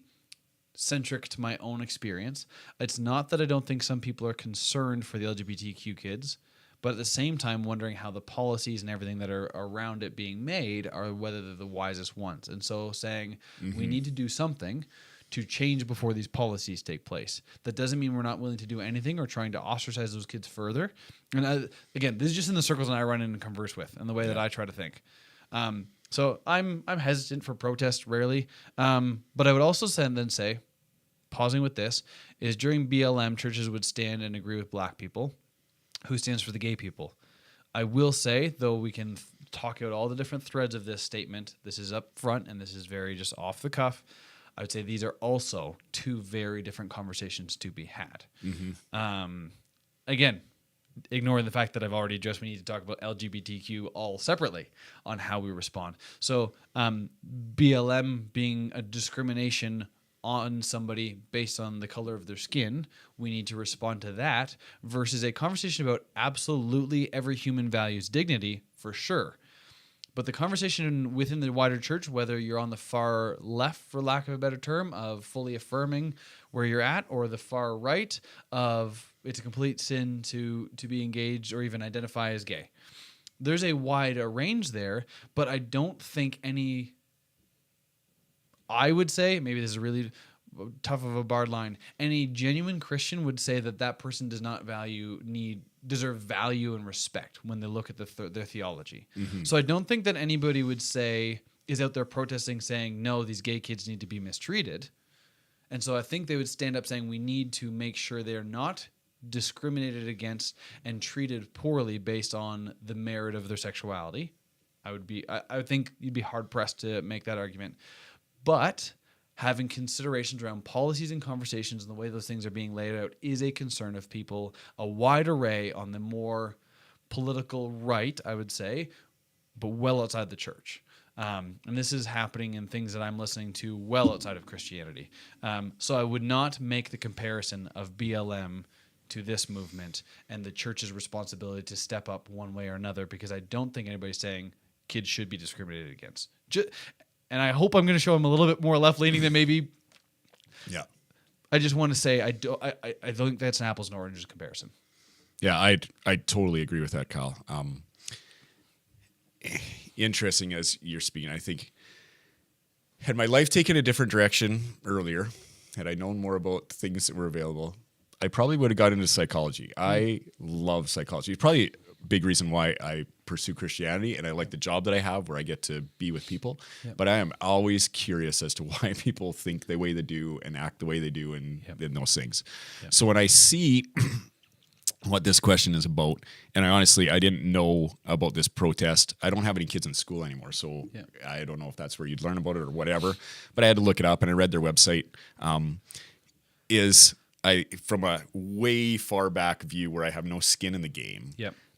centric to my own experience. It's not that I don't think some people are concerned for the LGBTQ kids, but at the same time wondering how the policies and everything that are around it being made are whether they're the wisest ones. And so saying we need to do something to change before these policies take place. That doesn't mean we're not willing to do anything or trying to ostracize those kids further. And again, this is just in the circles that I run in and converse with and the way that I try to think. So I'm hesitant for protest rarely. But I would also say, pausing with this, is during BLM, churches would stand and agree with Black people. Who stands for the gay people? I will say, though we can talk out all the different threads of this statement, this is up front and this is very just off the cuff. I would say these are also two very different conversations to be had. Mm-hmm. Again, ignoring the fact that I've already addressed we need to talk about LGBTQ all separately on how we respond. So BLM being a discrimination on somebody based on the color of their skin, we need to respond to that versus a conversation about absolutely every human values dignity, for sure. But the conversation within the wider church, whether you're on the far left, for lack of a better term, of fully affirming where you're at, or the far right of it's a complete sin to be engaged or even identify as gay. There's a wide range there, but I don't think I would say, maybe this is really tough of a barred line, any genuine Christian would say that person does not deserve value and respect when they look at their theology. Mm-hmm. So I don't think that anybody would is out there protesting saying, no, these gay kids need to be mistreated. And so I think they would stand up saying we need to make sure they're not discriminated against and treated poorly based on the merit of their sexuality. I would think you'd be hard pressed to make that argument. But having considerations around policies and conversations and the way those things are being laid out is a concern of people, a wide array on the more political right, I would say, but well outside the church. And this is happening in things that I'm listening to well outside of Christianity. So I would not make the comparison of BLM to this movement and the church's responsibility to step up one way or another, because I don't think anybody's saying kids should be discriminated against. And I hope I'm going to show him a little bit more left-leaning than maybe. Yeah. I just want to say I don't think that's an apples and oranges comparison. Yeah, I totally agree with that, Kyle. Interesting as you're speaking. I think had my life taken a different direction earlier, had I known more about things that were available, I probably would have got into psychology. I love psychology. It's probably a big reason why I pursue Christianity, and I like the job that I have where I get to be with people. Yep. But I am always curious as to why people think the way they do and act the way they do and those things. Yep. So when I see what this question is about, and I didn't know about this protest. I don't have any kids in school anymore, so I don't know if that's where you'd learn about it or whatever. But I had to look it up, and I read their website. From a way far back view where I have no skin in the game,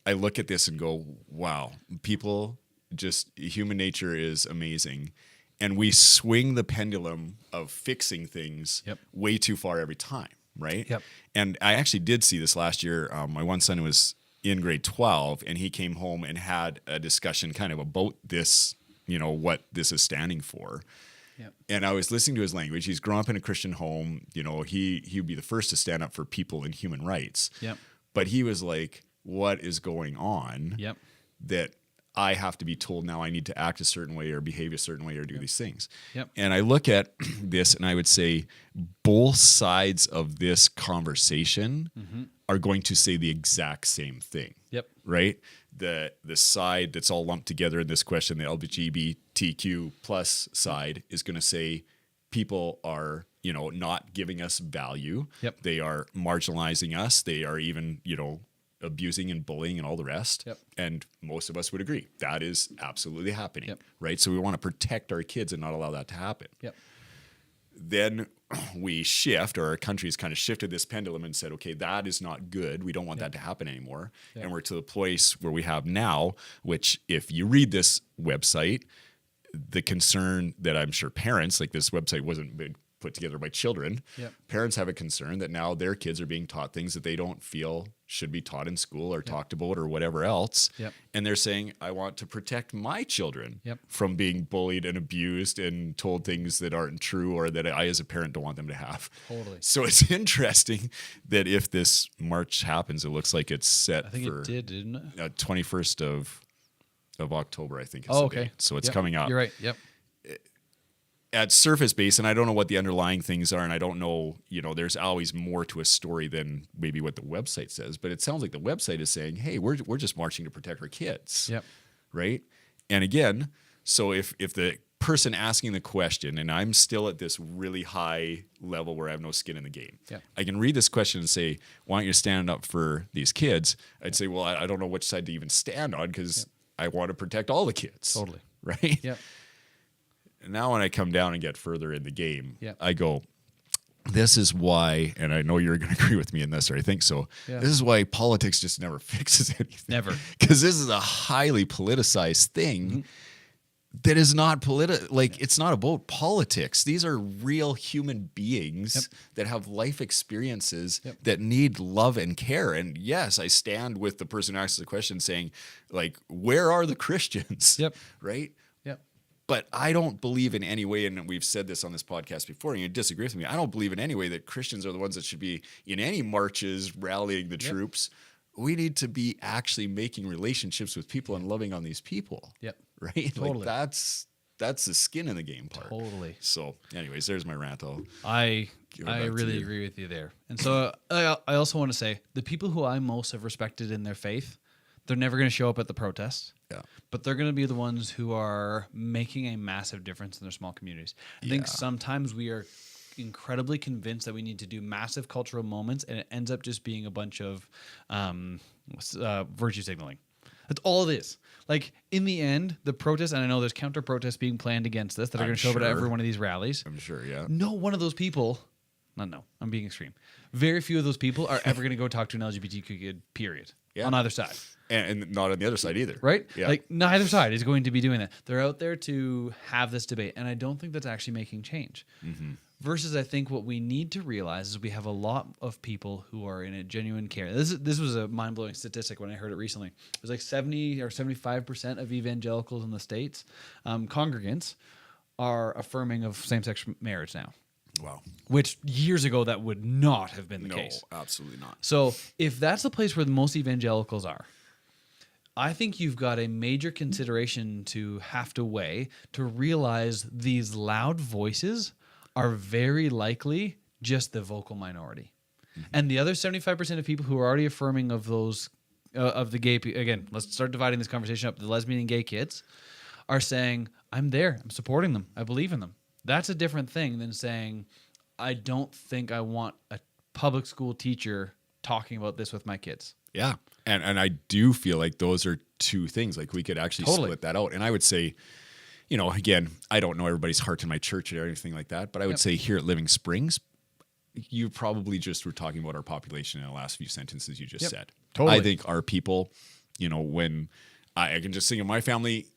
I look at this and go, wow, human nature is amazing. And we swing the pendulum of fixing things way too far every time, right? Yep. And I actually did see this last year. My one son was in grade 12, and he came home and had a discussion kind of about this, what this is standing for. Yep. And I was listening to his language. He's grown up in a Christian home. He would be the first to stand up for people and human rights. Yep. But he was like, what is going on that I have to be told now I need to act a certain way or behave a certain way or do these things? Yep. And I look at this and I would say both sides of this conversation are going to say the exact same thing. Yep. Right? The side that's all lumped together in this question, the LGBTQ plus side, is going to say people are, not giving us value. Yep. They are marginalizing us. They are even, abusing and bullying and all the rest. Yep. And most of us would agree that is absolutely happening. Right? So we want to protect our kids and not allow that to happen. Yep. Then we shift, or our country's kind of shifted this pendulum and said, okay, that is not good. We don't want that to happen anymore. And we're to the place where we have now, which if you read this website, the concern that I'm sure parents, like this website wasn't been put together by children, parents have a concern that now their kids are being taught things that they don't feel should be taught in school or talked about or whatever else. And they're saying, I want to protect my children from being bullied and abused and told things that aren't true or that I as a parent don't want them to have. Totally. So it's interesting that if this march happens, it looks like it's set for it did, didn't it? 21st of October, I think is the date. So it's coming up. You're right. Yep. At surface base, and I don't know what the underlying things are, and I don't know, there's always more to a story than maybe what the website says, but it sounds like the website is saying, hey, we're just marching to protect our kids. Yep. Right? And again, so if the person asking the question, and I'm still at this really high level where I have no skin in the game, I can read this question and say, why aren't you standing up for these kids? I'd say, well, I don't know which side to even stand on because I want to protect all the kids. Totally. Right? Yep. Now when I come down and get further in the game, I go, this is why, and I know you're going to agree with me in this, or I think so, this is why politics just never fixes anything. Never. Because this is a highly politicized thing that is not it's not about politics. These are real human beings that have life experiences that need love and care. And yes, I stand with the person who asks the question saying, where are the Christians? Right? But I don't believe in any way, and we've said this on this podcast before, and you disagree with me, I don't believe in any way that Christians are the ones that should be in any marches rallying the troops. We need to be actually making relationships with people and loving on these people. Right? Totally. That's the skin in the game part. Totally. So anyways, there's my rant. I really agree with you there. And so I also want to say the people who I most have respected in their faith, they're never going to show up at the protest. But they're going to be the ones who are making a massive difference in their small communities. I think sometimes we are incredibly convinced that we need to do massive cultural moments, and it ends up just being a bunch of virtue signaling. That's all it is. Like, in the end, the protests, and I know there's counter protests being planned against this that are going to show up at every one of these rallies. I'm sure, yeah. No one of those people, I'm being extreme. Very few of those people are ever going to go talk to an LGBTQ kid, period, on either side. And not on the other side either. Right? Yeah. Like, neither side is going to be doing that. They're out there to have this debate, and I don't think that's actually making change. Versus, I think what we need to realize is we have a lot of people who are in a genuine care. This was a mind-blowing statistic when I heard it recently. It was like 70 or 75% of evangelicals in the States, congregants, are affirming of same-sex marriage now. Wow. Which years ago that would not have been the case. No, absolutely not. So if that's the place where the most evangelicals are, I think you've got a major consideration to have to weigh to realize these loud voices are very likely just the vocal minority. And the other 75% of people who are already affirming of those, of the gay, again, let's start dividing this conversation up, the lesbian and gay kids, are saying, I'm there, I'm supporting them, I believe in them. That's a different thing than saying, I don't think I want a public school teacher talking about this with my kids. Yeah. And I do feel like those are two things. Like we could actually split that out. And I would say, you know, again, I don't know everybody's heart in my church or anything like that, but I would say here at Living Springs, you probably just were talking about our population in the last few sentences you just said. Totally. I think our people, you know, when I can just think of my family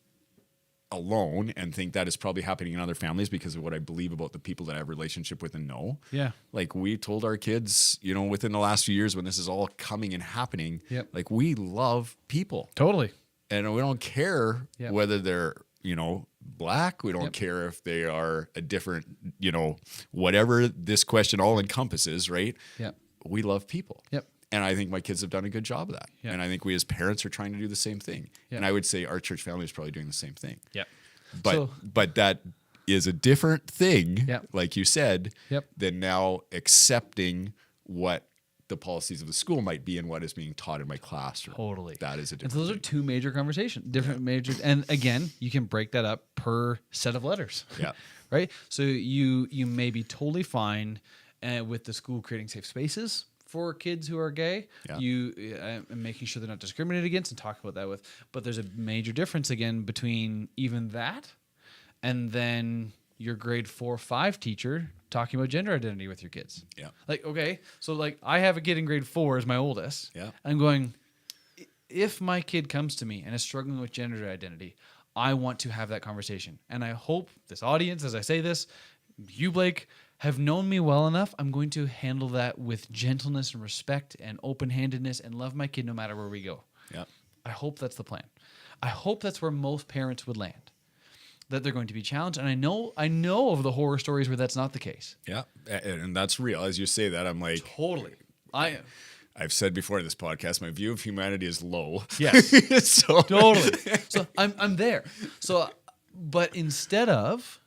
alone and think that is probably happening in other families because of what I believe about the people that I have a relationship with and know. Yeah. Like we told our kids, you know, within the last few years when this is all coming and happening, like we love people. Totally. And we don't care whether they're, you know, black. We don't care if they are a different, you know, whatever this question all encompasses, right? Yeah. We love people. Yep. And I think my kids have done a good job of that. Yeah. And I think we as parents are trying to do the same thing. Yeah. And I would say our church family is probably doing the same thing. Yeah. But that is a different thing, like you said, than now accepting what the policies of the school might be and what is being taught in my classroom. Totally. That is a different And so those are two major conversations, different majors. And again, you can break that up per set of letters. Yeah. Right? So you may be totally fine with the school creating safe spaces for kids who are gay, and making sure they're not discriminated against and talk about that with. But there's a major difference again between even that and then your grade 4 or 5 teacher talking about gender identity with your kids. Yeah. Like, okay, so like I have a kid in grade 4 as my oldest. Yeah. I'm going, if my kid comes to me and is struggling with gender identity, I want to have that conversation. And I hope this audience, as I say this, you, Blake, have known me well enough, I'm going to handle that with gentleness and respect and open-handedness and love my kid no matter where we go. Yeah. I hope that's the plan. I hope that's where most parents would land, that they're going to be challenged. And I know of the horror stories where that's not the case. Yeah. And that's real. As you say that, I'm like... Totally. I've said before in this podcast, my view of humanity is low. Yes. So. Totally. So I'm there. So, but instead of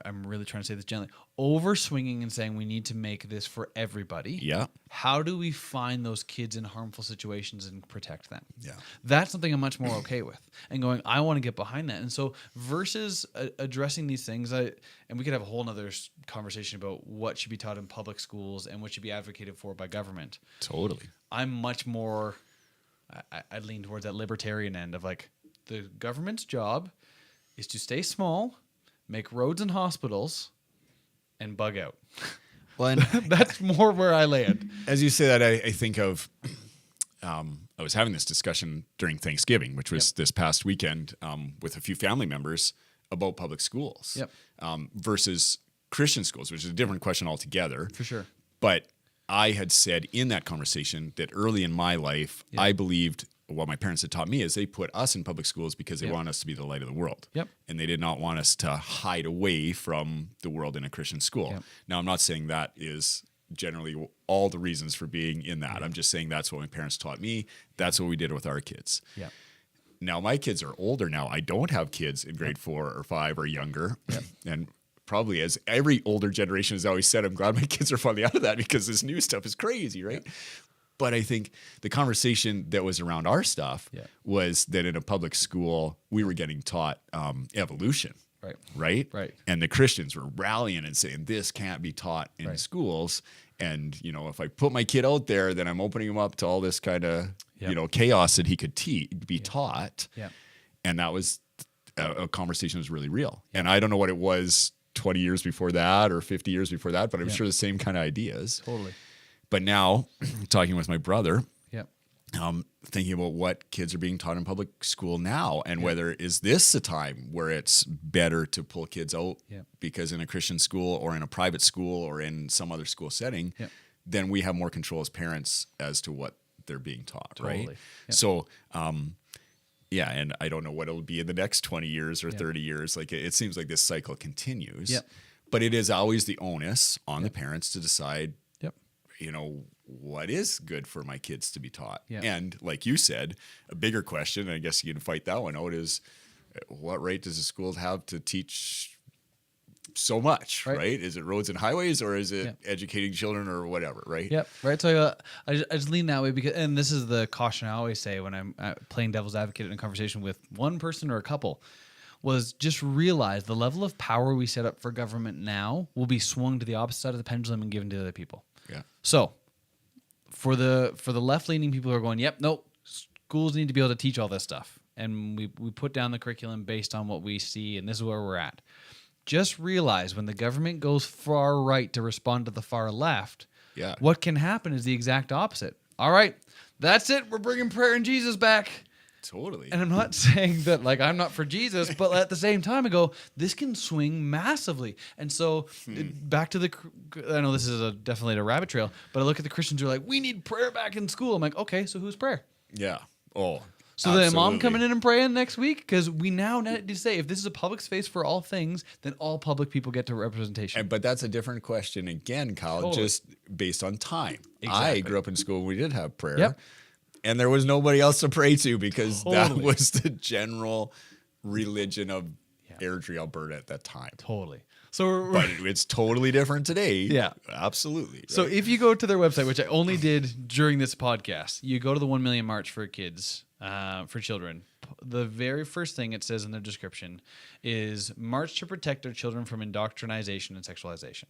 I'm really trying to say this gently, over swinging and saying we need to make this for everybody. Yeah. How do we find those kids in harmful situations and protect them? Yeah. That's something I'm much more okay with and going, I want to get behind that. And so versus addressing these things, and we could have a whole nother conversation about what should be taught in public schools and what should be advocated for by government. Totally. I'm much more, I lean towards that libertarian end of like the government's job is to stay small, make roads and hospitals, and bug out. Well, and that's more where I land. As you say that, I think of, I was having this discussion during Thanksgiving, which was this past weekend, with a few family members about public schools versus Christian schools, which is a different question altogether. For sure. But I had said in that conversation that early in my life, I believed what my parents had taught me is they put us in public schools because they want us to be the light of the world. And they did not want us to hide away from the world in a Christian school. Now, I'm not saying that is generally all the reasons for being in that. I'm just saying that's what my parents taught me. That's what we did with our kids. Now, my kids are older now. I don't have kids in grade 4 or 5 or younger. And probably as every older generation has always said, I'm glad my kids are finally out of that because this new stuff is crazy, right? But I think the conversation that was around our stuff was that in a public school, we were getting taught evolution, right? And the Christians were rallying and saying, this can't be taught in schools. And, you know, if I put my kid out there, then I'm opening him up to all this kind of, chaos that he could be taught. Yeah. And that was a conversation was really real. And I don't know what it was 20 years before that or 50 years before that, but I'm sure the same kind of ideas. Totally. But now, talking with my brother, Yeah. thinking about what kids are being taught in public school now and whether is this a time where it's better to pull kids out because in a Christian school or in a private school or in some other school setting, then we have more control as parents as to what they're being taught, right? Yeah. So, and I don't know what it'll be in the next 20 years or 30 years. Like it seems like this cycle continues, but it is always the onus on the parents to decide, what is good for my kids to be taught. And like you said, a bigger question, and I guess you can fight that one out, is what right does the school have to teach so much, right? Is it roads and highways or is it educating children or whatever, right? Yep, right. So I just lean that way because, and this is the caution I always say when I'm playing devil's advocate in a conversation with one person or a couple, was just realize the level of power we set up for government now will be swung to the opposite side of the pendulum and given to other people. Yeah. So for the left-leaning people who are going, schools need to be able to teach all this stuff. And we put down the curriculum based on what we see, and this is where we're at. Just realize when the government goes far right to respond to the far left, what can happen is the exact opposite. All right, that's it. We're bringing prayer and Jesus back. Totally. And I'm not saying that I'm not for Jesus, but at the same time I go, this can swing massively. And so back to I know this is definitely a rabbit trail, but I look at the Christians who are like, we need prayer back in school. I'm like, okay, so who's prayer? Yeah. Oh, so the imam coming in and praying next week? Because we now need to say, if this is a public space for all things, then all public people get to representation. But that's a different question again, Kyle, just based on time. Exactly. I grew up in school. We did have prayer. Yep. And there was nobody else to pray to because that was the general religion of Airdrie, Alberta at that time. Totally. So but it's totally different today. Yeah. Absolutely. Right? So if you go to their website, which I only did during this podcast, you go to the 1 Million March for Kids, for Children. The very first thing it says in their description is march to protect our children from indoctrination and sexualization.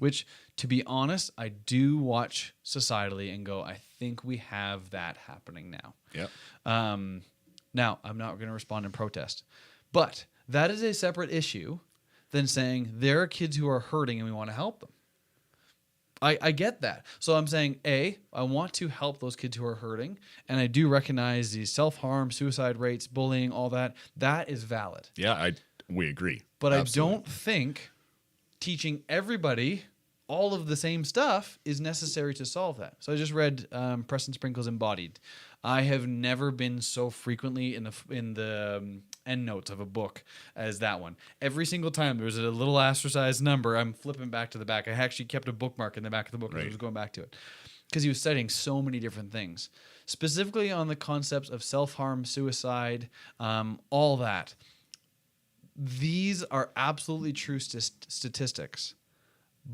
Which, to be honest, I do watch societally and go, I think we have that happening now. Yep. Now, I'm not going to respond in protest, but that is a separate issue than saying there are kids who are hurting and we want to help them. I get that. So I'm saying, I want to help those kids who are hurting, and I do recognize these self-harm, suicide rates, bullying, all that. That is valid. Yeah, we agree. But absolutely. I don't think teaching everybody all of the same stuff is necessary to solve that. So I just read Preston Sprinkle's Embodied. I have never been so frequently in the end notes of a book as that one. Every single time there was a little ostracized number, I'm flipping back to the back. I actually kept a bookmark in the back of the book as I was going back to it. Because he was studying so many different things. Specifically on the concepts of self-harm, suicide, all that. These are absolutely true statistics.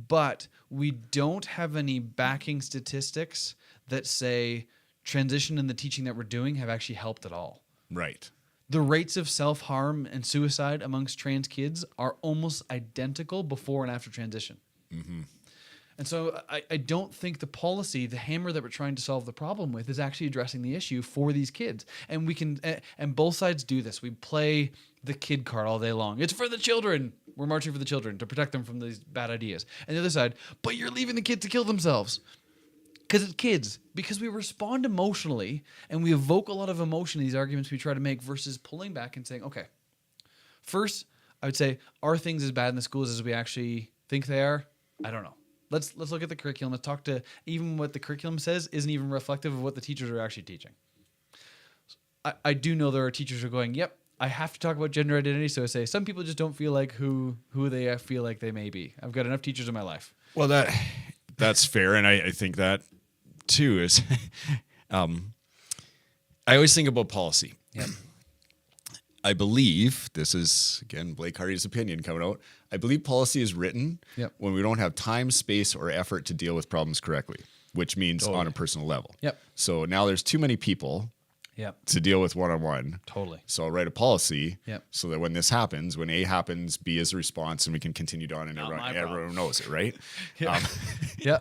But we don't have any backing statistics that say transition in the teaching that we're doing have actually helped at all. Right. The rates of self-harm and suicide amongst trans kids are almost identical before and after transition. Mm-hmm. And so I don't think the policy, the hammer that we're trying to solve the problem with, is actually addressing the issue for these kids. And we can, and both sides do this. We play the kid card all day long. It's for the children. We're marching for the children to protect them from these bad ideas. And the other side, but you're leaving the kids to kill themselves. Because it's kids. Because we respond emotionally and we evoke a lot of emotion in these arguments we try to make versus pulling back and saying, okay, first, I would say, are things as bad in the schools as we actually think they are? I don't know. Let's look at the curriculum. Let's talk to even what the curriculum says isn't even reflective of what the teachers are actually teaching. I do know there are teachers who are going, yep, I have to talk about gender identity. So I say some people just don't feel like who they feel like they may be. I've got enough teachers in my life. Well, that's fair. And I think that too is, I always think about policy. Yep. I believe, this is, again, Blake Hardy's opinion coming out, I believe policy is written when we don't have time, space, or effort to deal with problems correctly, which means on a personal level. Yep. So now there's too many people to deal with one-on-one. Totally. So I'll write a policy so that when this happens, when A happens, B is the response, and we can continue on, and everyone knows it, right? Yeah.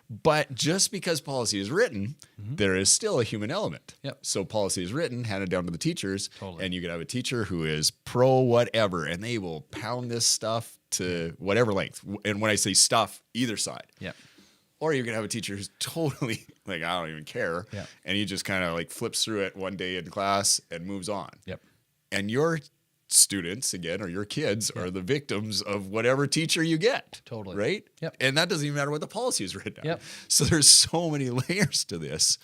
But just because policy is written, there is still a human element. Yep. So policy is written, handed down to the teachers, Totally. and you could have a teacher who is pro whatever, and they will pound this stuff to whatever length. And when I say stuff, either side. Yeah. Or you could have a teacher who's totally like, I don't even care. Yeah. And he just kind of like flips through it one day in class and moves on. Yep. And your students, again, or your kids are the victims of whatever teacher you get. Totally. Right? Yep. And that doesn't even matter what the policy is written down. Yep. So there's so many layers to this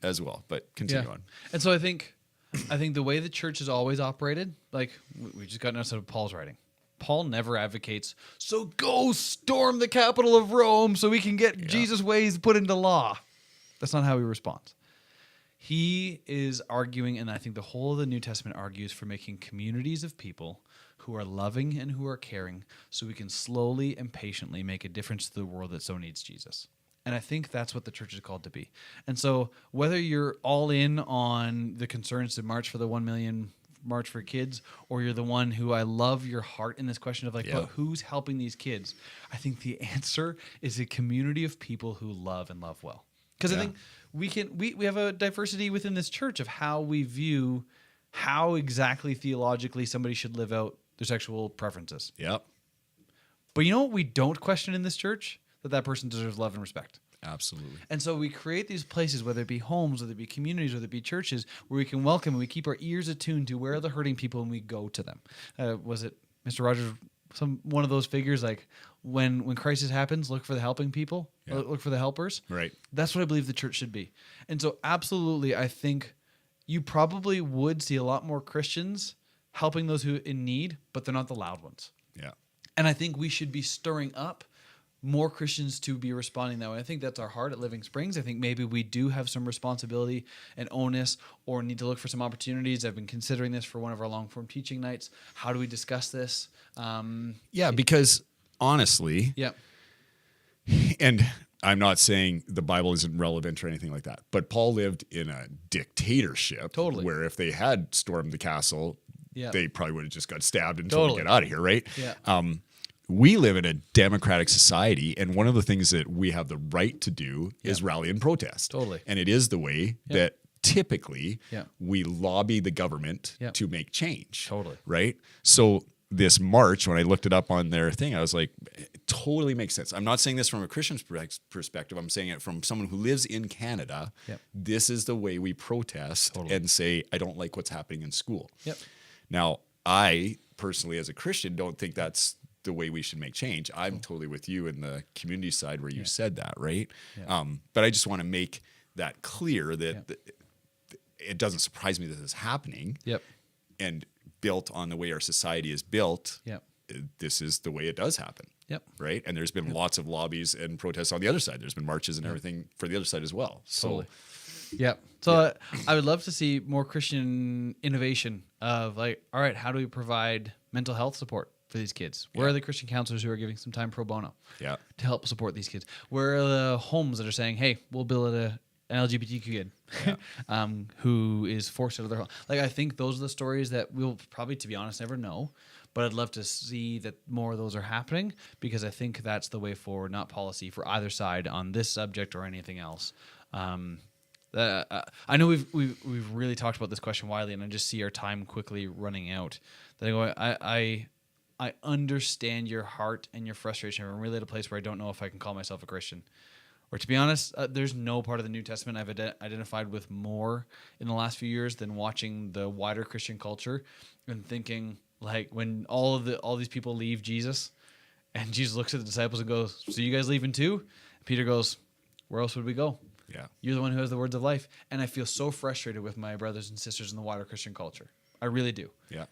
as well. But continue on. And so I think the way the church has always operated, like we just got an episode of Paul's writing. Paul never advocates, so go storm the capital of Rome so we can get Jesus' ways put into law. That's not how he responds. He is arguing, and I think the whole of the New Testament argues for making communities of people who are loving and who are caring so we can slowly and patiently make a difference to the world that so needs Jesus. And I think that's what the church is called to be. And so whether you're all in on the concerns to march for the 1 million March for Kids, or you're the one who I love your heart in this question of like, but who's helping these kids? I think the answer is a community of people who love and love well. Because I think we have a diversity within this church of how we view how exactly theologically somebody should live out their sexual preferences. Yep. But you know what we don't question in this church? That person deserves love and respect. Absolutely. And so we create these places, whether it be homes, whether it be communities, whether it be churches, where we can welcome and we keep our ears attuned to where are the hurting people and we go to them. Was it Mr. Rogers, one of those figures like when crisis happens, look for the helping people, look for the helpers. Right. That's what I believe the church should be. And so absolutely, I think you probably would see a lot more Christians helping those who in need, but they're not the loud ones. Yeah. And I think we should be stirring up more Christians to be responding that way. I think that's our heart at Living Springs. I think maybe we do have some responsibility and onus or need to look for some opportunities. I've been considering this for one of our long-form teaching nights. How do we discuss this? Because honestly, Yeah. and I'm not saying the Bible isn't relevant or anything like that, but Paul lived in a dictatorship Totally. where if they had stormed the castle, Yeah. they probably would have just got stabbed and told to Totally. get out of here, right? Yeah. We live in a democratic society, and one of the things that we have the right to do is rally and protest. Totally. And it is the way that typically we lobby the government to make change. Totally. Right? So this march, when I looked it up on their thing, I was like, it totally makes sense. I'm not saying this from a Christian perspective. I'm saying it from someone who lives in Canada. Yep. This is the way we protest and say, I don't like what's happening in school. Yep. Now, I personally, as a Christian, don't think that's the way we should make change. I'm totally with you in the community side where you said that, right? Yeah. But I just want to make that clear that it doesn't surprise me that this is happening. Yep. And built on the way our society is built, Yep. this is the way it does happen. Yep. Right? And there's been lots of lobbies and protests on the other side. There's been marches and everything for the other side as well. Totally. So Yeah. So I would love to see more Christian innovation of like, all right, how do we provide mental health support for these kids? Where are the Christian counselors who are giving some time pro bono Yeah. to help support these kids? Where are the homes that are saying, hey, we'll build an LGBTQ kid who is forced out of their home? Like, I think those are the stories that we'll probably, to be honest, never know. But I'd love to see that more of those are happening because I think that's the way forward, not policy for either side on this subject or anything else. I know we've really talked about this question widely, and I just see our time quickly running out. That I understand your heart and your frustration. I'm really at a place where I don't know if I can call myself a Christian. Or to be honest, there's no part of the New Testament I've identified with more in the last few years than watching the wider Christian culture and thinking like when all these people leave Jesus, and Jesus looks at the disciples and goes, "So you guys leaving too?" And Peter goes, "Where else would we go? Yeah. You're the one who has the words of life." And I feel so frustrated with my brothers and sisters in the wider Christian culture. I really do. Yeah.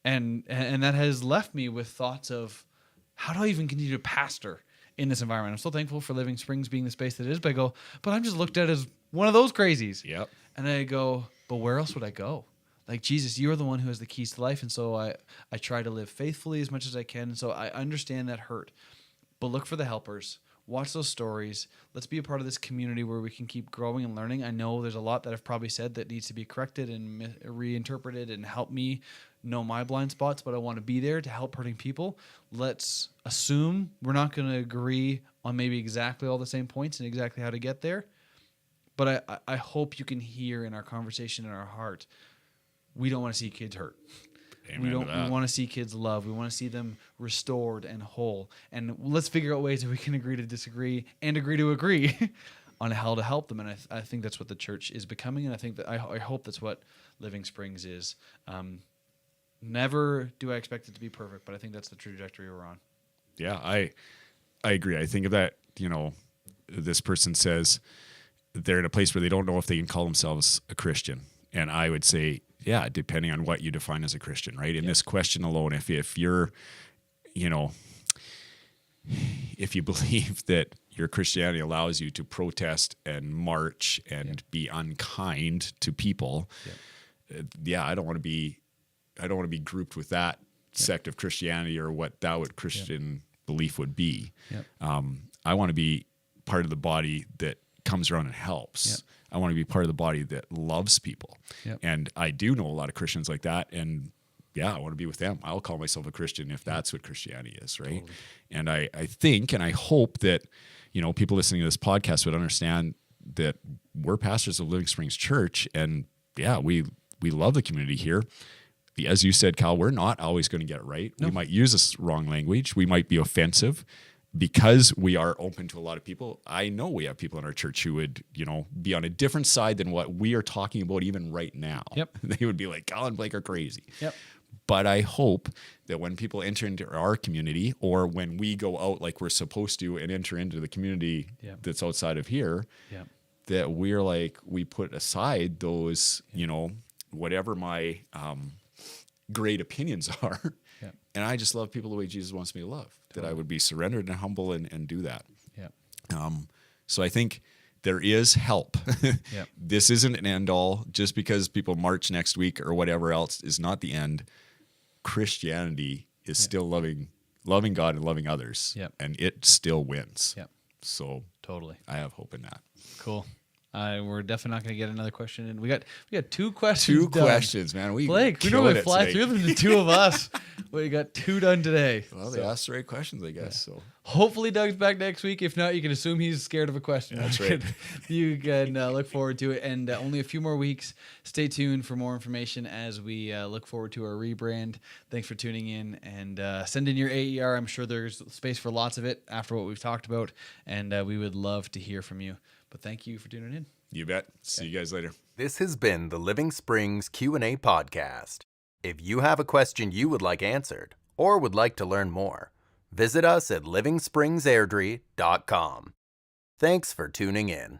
And that has left me with thoughts of how do I even continue to pastor in this environment? I'm so thankful for Living Springs being the space that it is, but I go, but I'm just looked at as one of those crazies. Yep. And I go, but where else would I go? Like, Jesus, you're the one who has the keys to life. And so I try to live faithfully as much as I can. And so I understand that hurt, but look for the helpers. Watch those stories. Let's be a part of this community where we can keep growing and learning. I know there's a lot that I've probably said that needs to be corrected and reinterpreted and help me know my blind spots, but I want to be there to help hurting people. Let's assume we're not going to agree on maybe exactly all the same points and exactly how to get there. But I hope you can hear in our conversation in our heart, we don't want to see kids hurt. Amen We to don't. that. We want to see kids loved. We want to see them restored and whole. And let's figure out ways that we can agree to disagree and agree to agree on how to help them. And I think that's what the church is becoming. And I think that I hope that's what Living Springs is. Never do I expect it to be perfect, but I think that's the trajectory we're on. Yeah, I agree. I think of that, this person says they're in a place where they don't know if they can call themselves a Christian. And I would say, yeah, depending on what you define as a Christian, right? In this question alone, if you're, if you believe that your Christianity allows you to protest and march and be unkind to people, I don't want to be grouped with that sect of Christianity or what that would Christian belief would be. I want to be part of the body that comes around and helps. I want to be part of the body that loves people. And I do know a lot of Christians like that. And I want to be with them. I'll call myself a Christian if that's what Christianity is, right? Totally. And I think and I hope that, people listening to this podcast would understand that we're pastors of Living Springs Church. And we love the community here. As you said, Cal, we're not always going to get it right. No. We might use this wrong language. We might be offensive. Because we are open to a lot of people, I know we have people in our church who would, be on a different side than what we are talking about even right now. They would be like, Cal and Blake are crazy. But I hope that when people enter into our community or when we go out like we're supposed to and enter into the community that's outside of here, that we're like, we put aside those, whatever my great opinions are. And I just love people the way Jesus wants me to love, that I would be surrendered and humble and do that. So I think there is help. This isn't an end all. Just because people march next week or whatever else is not the end. Christianity is still loving God and loving others. And it still wins. So totally, I have hope in that. Cool. We're definitely not going to get another question. And we got 2 questions. 2 questions, man. Blake, we normally fly through them, the 2 of us. We got 2 done today. Well, they asked the right questions, I guess. So hopefully Doug's back next week. If not, you can assume he's scared of a question. That's right. You can look forward to it. And only a few more weeks. Stay tuned for more information as we look forward to our rebrand. Thanks for tuning in. And send in your AER. I'm sure there's space for lots of it after what we've talked about. And we would love to hear from you. But thank you for tuning in. You bet. See you guys later. This has been the Living Springs Q&A podcast. If you have a question you would like answered or would like to learn more, visit us at livingspringsairdrie.com. Thanks for tuning in.